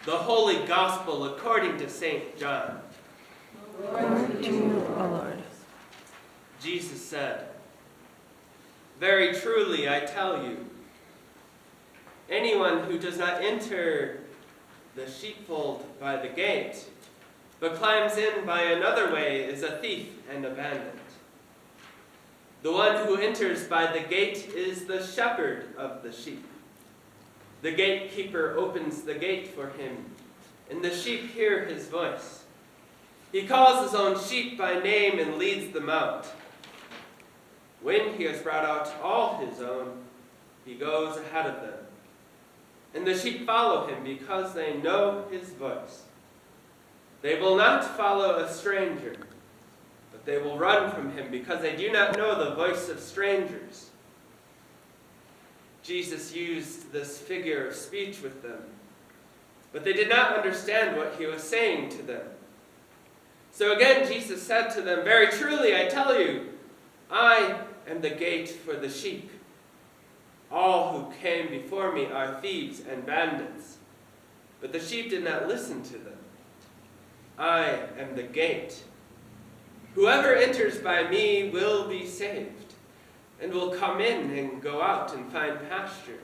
The Holy Gospel according to St. John. Glory to you, O Lord. Jesus said, "Very truly I tell you, anyone who does not enter the sheepfold by the gate, but climbs in by another way is a thief and a bandit. The one who enters by the gate is the shepherd of the sheep. The gatekeeper opens the gate for him, and the sheep hear his voice. He calls his own sheep by name and leads them out. When he has brought out all his own, he goes ahead of them. And the sheep follow him because they know his voice. They will not follow a stranger, but they will run from him because they do not know the voice of strangers." Jesus used this figure of speech with them, but they did not understand what he was saying to them. So again Jesus said to them, "Very truly I tell you, I am the gate for the sheep. All who came before me are thieves and bandits, but the sheep did not listen to them. I am the gate. Whoever enters by me will be saved, and will come in and go out and find pasture.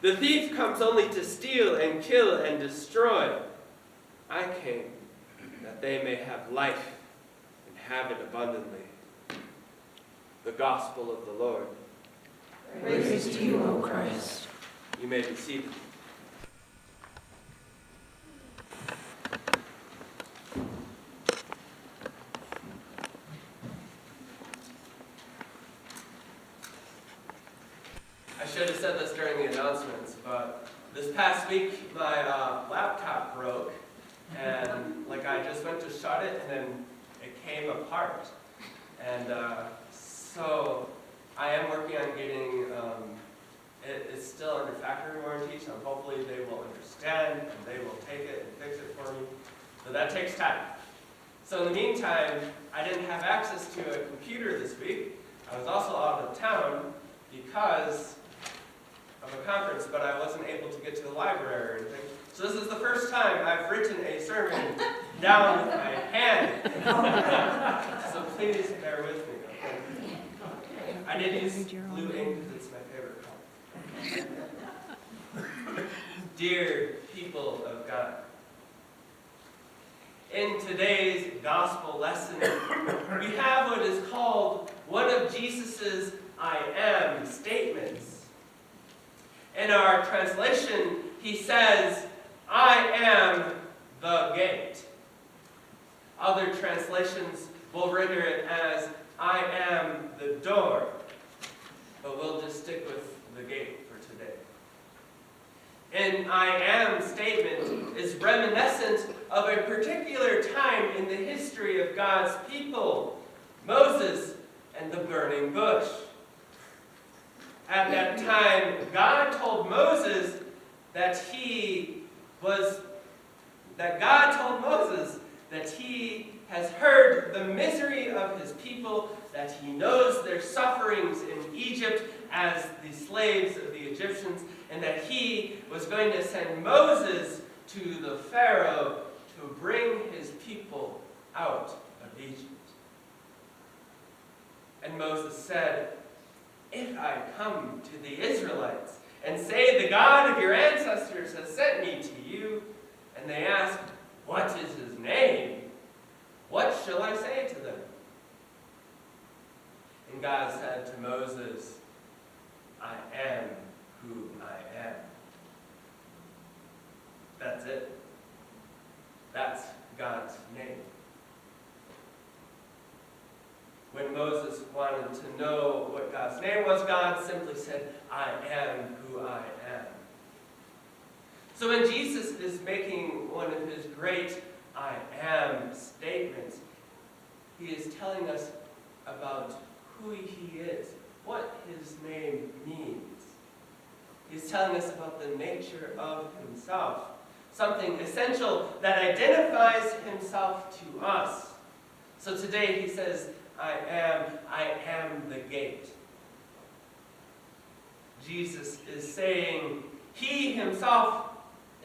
The thief comes only to steal and kill and destroy. I came that they may have life and have it abundantly." The Gospel of the Lord. Praise to you, O Christ. You may be seated. I should have said this during the announcements, but this past week my laptop broke, and I just went to shut it, and then it came apart. And so I am working on getting it's still under factory warranty, so hopefully they will understand and they will take it and fix it for me. But that takes time. So in the meantime, I didn't have access to a computer this week. I was also out of town because of a conference, but I wasn't able to get to the library or anything. So this is the first time I've written a sermon down with my hand. So please bear with me. Okay? I did use blue ink because it's my favorite color. Dear people of God, in today's gospel lesson, we have what is called one of Jesus's "I am" statements. In our translation, he says, "I am the gate." Other translations will render it as, "I am the door," but we'll just stick with the gate for today. An "I am" statement is reminiscent of a particular time in the history of God's people, Moses and the burning bush. At that time, God told Moses that he has heard the misery of his people, that he knows their sufferings in Egypt as the slaves of the Egyptians, and that he was going to send Moses to the Pharaoh to bring his people out of Egypt. And Moses said, "If I come to the Israelites and say, 'The God of your ancestors has sent me to you,' and they ask, 'What is his name?' what shall I say to them?" And God said to Moses, "I am who I am." That's it. That's God's name. When Moses wanted to know what God's name was, God simply said, "I am who I am." So when Jesus is making one of his great "I am" statements, he is telling us about who he is, what his name means. He's telling us about the nature of himself, something essential that identifies himself to us. So today he says, I am the gate. Jesus is saying he himself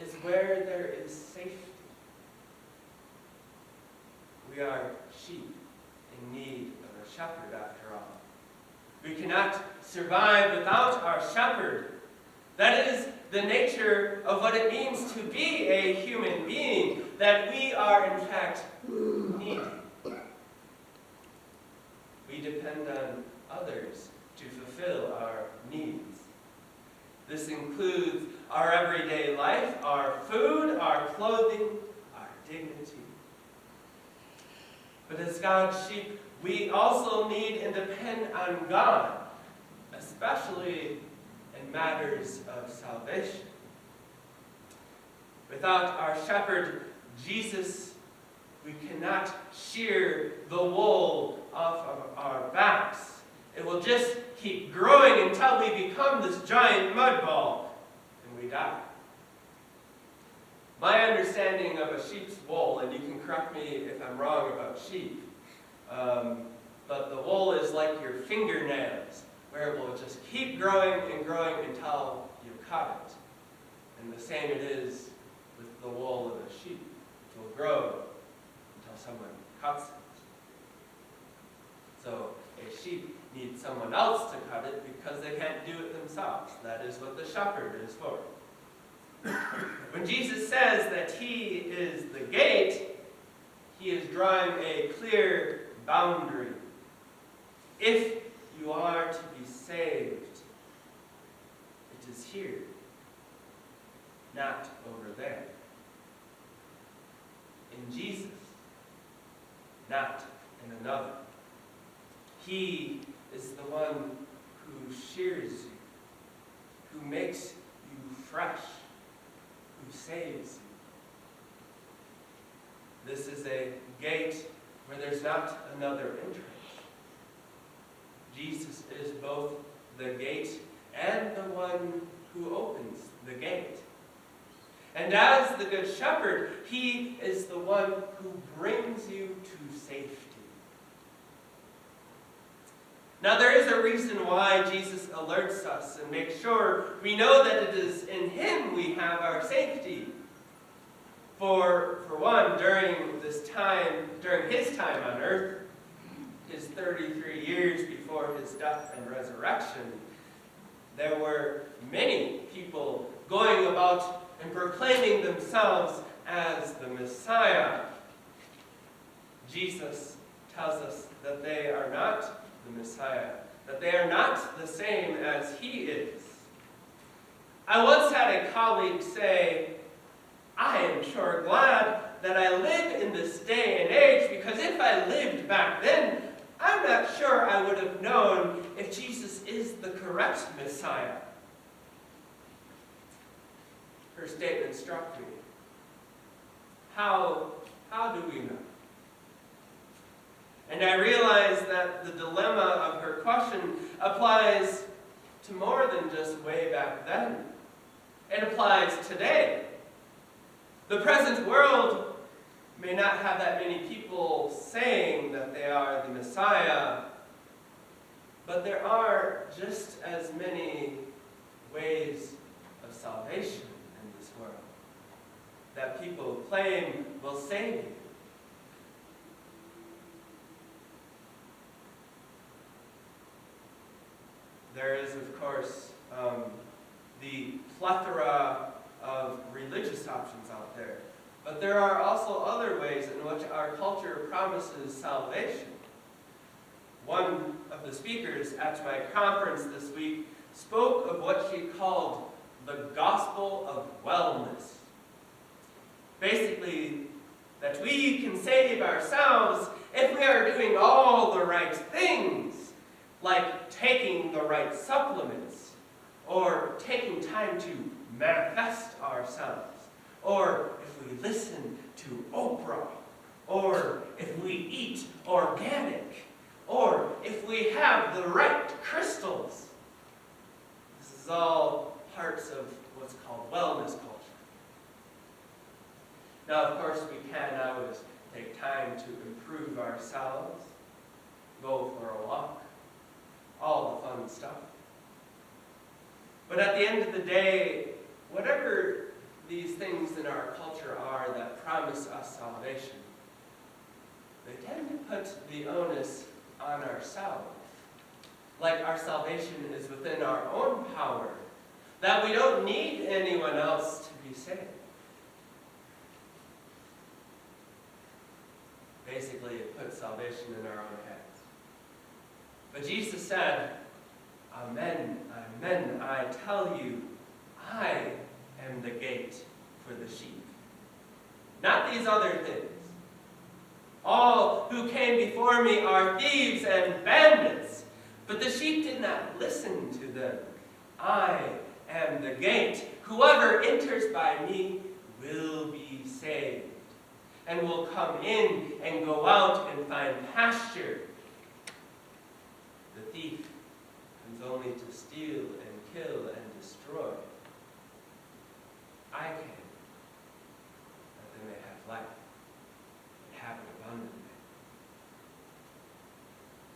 is where there is safety. We are sheep in need of a shepherd, after all. We cannot survive without our shepherd. That is the nature of what it means to be a human being, that we are in fact needy. We depend on others to fulfill our needs. This includes our everyday life, our food, our clothing, our dignity. But as God's sheep, we also need and depend on God, especially in matters of salvation. Without our shepherd, Jesus, we cannot shear the wool off of our backs. It will just keep growing until we become this giant mud ball and we die. My understanding of a sheep's wool, and you can correct me if I'm wrong about sheep, but the wool is like your fingernails, where it will just keep growing and growing until you cut it. And the same it is with the wool of a sheep. It will grow until someone cuts it. So a sheep needs someone else to cut it because they can't do it themselves. That is what the shepherd is for. When Jesus says that he is the gate, he is drawing a clear boundary. If you are to be saved, it is here, not over there. In Jesus, not in another. He is the one who shears you, who makes you fresh, who saves you. This is a gate where there's not another entrance. Jesus is both the gate and the one who opens the gate. And as the Good Shepherd, he is the one who brings you to safety. Now there is a reason why Jesus alerts us and makes sure we know that it is in him we have our safety. For one, during his time on earth, his 33 years before his death and resurrection, there were many people going about and proclaiming themselves as the Messiah. Jesus tells us that they are not the Messiah, that they are not the same as he is. I once had a colleague say, "I am sure glad that I live in this day and age, because if I lived back then, I'm not sure I would have known if Jesus is the correct Messiah." Her statement struck me. How do we know? And I realized that the dilemma of her question applies to more than just way back then. It applies today. The present world may not have that many people saying that they are the Messiah, but there are just as many ways of salvation in this world that people claim will save you. There is, of course, the plethora of religious options out there. But there are also other ways in which our culture promises salvation. One of the speakers at my conference this week spoke of what she called the gospel of wellness. Basically, that we can save ourselves if we are doing all the right things, like taking the right supplements, or taking time to manifest ourselves, or if we listen to Oprah, or if we eat organic, or if we have the right crystals. This is all parts of what's called wellness culture. Now, of course, we can always take time to improve ourselves, go for a walk, all the fun stuff. But at the end of the day, whatever these things in our culture are that promise us salvation, they tend to put the onus on ourselves. Like our salvation is within our own power, that we don't need anyone else to be saved. Basically, it puts salvation in our own hands. But Jesus said, "Amen, amen, I tell you, I am the gate for the sheep." Not these other things. All who came before me are thieves and bandits, but the sheep did not listen to them. I am the gate. Whoever enters by me will be saved, and will come in and go out and find pasture. The thief comes only to steal and kill and destroy. I came that they may have life and have it abundantly.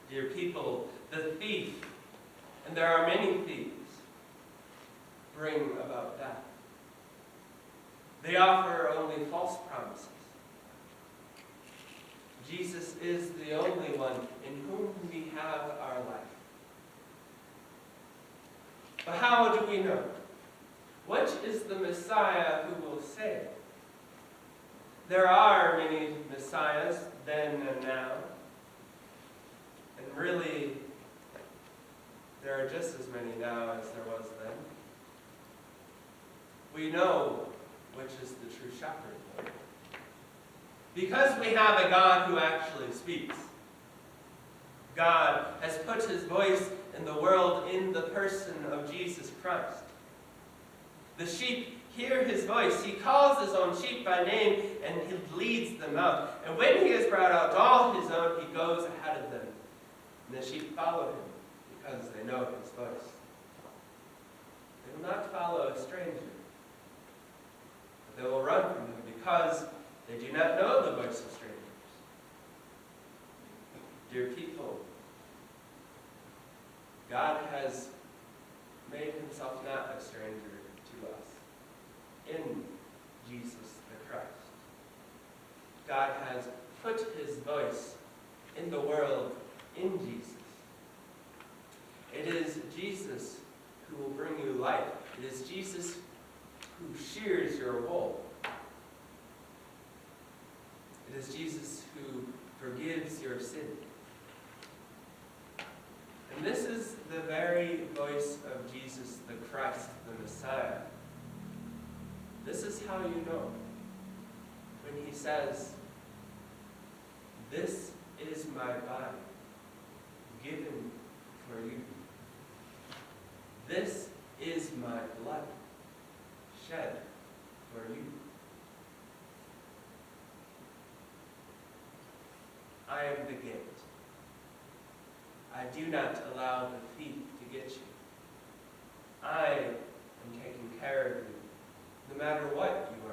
Dear people, the thief, and there are many thieves, bring about death. They offer only false promises. Jesus is the only one in whom we have our life. But how do we know? Which is the Messiah who will save? There are many Messiahs then and now. And really, there are just as many now as there was then. We know which is the true shepherd, because we have a God who actually speaks. God has put his voice in the world in the person of Jesus Christ. The sheep hear his voice. He calls his own sheep by name and he leads them out. And when he has brought out all his own, he goes ahead of them. And the sheep follow him because they know his voice. They will not follow a stranger, but they will run from him because they do not know the voice of strangers. Dear people, God has made himself not a stranger to us in Jesus the Christ. God has put his voice in the world in Jesus. It is Jesus who will bring you life. It is Jesus who shears your wool. It is Jesus who forgives your sin. And this is the very voice of Jesus the Christ, the Messiah. This is how you know. When he says, "This is my body, given for you. This is my blood, shed for you." I am the gate. I do not allow the thief to get you. I am taking care of you, no matter what you